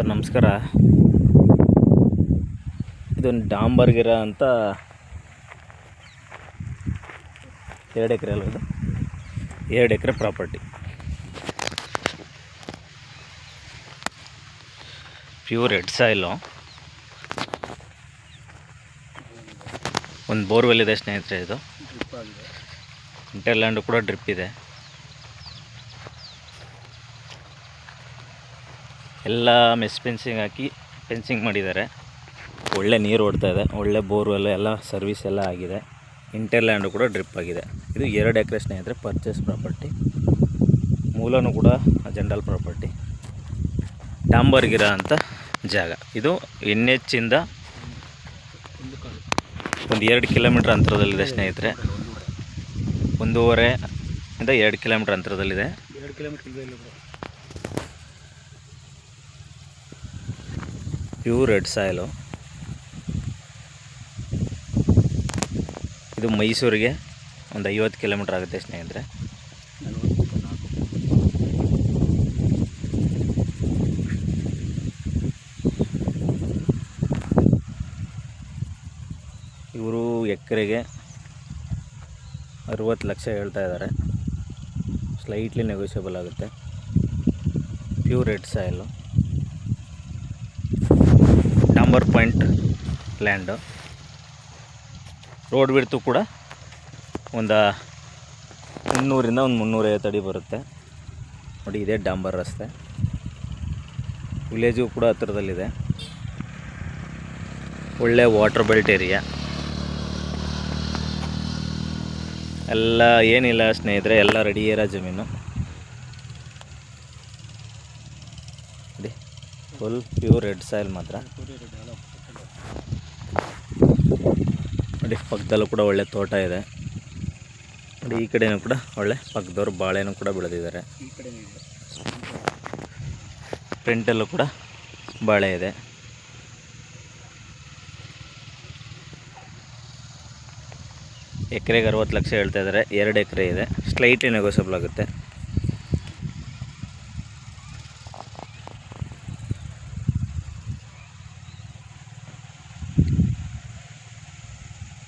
Sir ನಮಸ್ಕಾರ. ಇದೊಂದು ಡಾಂಬರ್ಗಿರ ಅಂತ 2 ಎಕರೆ ಅಲ್ಲ, ಇದು 2 ಎಕರೆ ಪ್ರಾಪರ್ಟಿ. Pure red soil. ಒಂದು ಬೋರ್ವೆಲ್ ಇದೆ ಸ್ನೇಹಿತರೆ. ಇದು ಇಂಟರ್ಲ್ಯಾಂಡು ಕೂಡ ಡ್ರಿಪ್ ಇದೆ. ಎಲ್ಲ ಮೆಸ್ ಫೆನ್ಸಿಂಗ್ ಹಾಕಿ ಫೆನ್ಸಿಂಗ್ ಮಾಡಿದ್ದಾರೆ. ಒಳ್ಳೆ ನೀರು ಓಡ್ತಾ ಇದೆ. ಒಳ್ಳೆ ಬೋರ್ವೆಲ್ ಎಲ್ಲ ಸರ್ವಿಸ್ ಎಲ್ಲ ಆಗಿದೆ. ಇಂಟರ್ಲ್ಯಾಂಡು ಕೂಡ ಡ್ರಿಪ್ ಆಗಿದೆ. ಇದು 2 ಎಕರೆ ಸ್ನೇಹಿತರೆ ಪರ್ಚೇಸ್ ಪ್ರಾಪರ್ಟಿ. ಮೂಲನೂ ಕೂಡ ಜನರಲ್ ಪ್ರಾಪರ್ಟಿ. ಡಾಂಬರ್ಗಿರ ಅಂತ ಜಾಗ. ಇದು NH ಇಂದ ಒಂದು 2 ಕಿಲೋಮೀಟ್ರ್ ಅಂತರದಲ್ಲಿದೆ ಸ್ನೇಹಿತರೆ. 1.5 ಇಂದ 2 ಕಿಲೋಮೀಟ್ರ್ ಅಂತರದಲ್ಲಿದೆ. Pure red soil. ಇದು ಮೈಸೂರಿಗೆ ಒಂದು 50 ಕಿಲೋಮೀಟ್ರ್ ಆಗುತ್ತೆ ಸ್ನೇಹಿತರೆ. ಇವರು ಎಕರೆಗೆ 60 ಲಕ್ಷ ಹೇಳ್ತಾ ಇದ್ದಾರೆ. ಸ್ಲೈಟ್ಲಿ ನೆಗೋಷಿಯಬಲ್ ಆಗುತ್ತೆ. ಪ್ಯೂರ್ ರೆಡ್ ಸಾಯಿಲು, ಡಾಂಬರ್ ಪಾಯಿಂಟ್ ಲ್ಯಾಂಡು. ರೋಡ್ ಬಿಡ್ತು ಕೂಡ ಒಂದು 300ರಿಂದ ಒಂದು 350 ಅಡಿ ಬರುತ್ತೆ ನೋಡಿ. ಇದೇ ಡಾಂಬರ್ ರಸ್ತೆ. ವಿಲೇಜು ಕೂಡ ಹತ್ತಿರದಲ್ಲಿದೆ. ಒಳ್ಳೆ ವಾಟರ್ ಬೆಲ್ಟ್ ಏರಿಯಾ. ಎಲ್ಲ ಏನಿಲ್ಲ ಸ್ನೇಹಿತರೆ, ಎಲ್ಲ ರೆಡಿ ಇರೋ ಜಮೀನು. ಫುಲ್ ಪ್ಯೂರ್ ರೆಡ್ ಸಾಯಿಲ್ ಮಾತ್ರ ನೋಡಿ. ಪಕ್ಕದಲ್ಲೂ ಕೂಡ ಒಳ್ಳೆ ತೋಟ ಇದೆ ನೋಡಿ. ಈ ಕಡೆಯೂ ಕೂಡ ಒಳ್ಳೆ ಪಕ್ಕದವ್ರು ಬಾಳೆನೂ ಕೂಡ ಬೆಳೆದಿದ್ದಾರೆ. ಫ್ರಂಟಲ್ಲೂ ಕೂಡ ಬಾಳೆ ಇದೆ. ಎಕರೆಗೆ 60 ಲಕ್ಷ ಹೇಳ್ತಾ ಇದ್ದಾರೆ. 2 ಎಕರೆ ಇದೆ. ಸ್ಲೈಟ್ಲಿ ನೆಗೋಷಿಯಬಲ್ ಆಗುತ್ತೆ.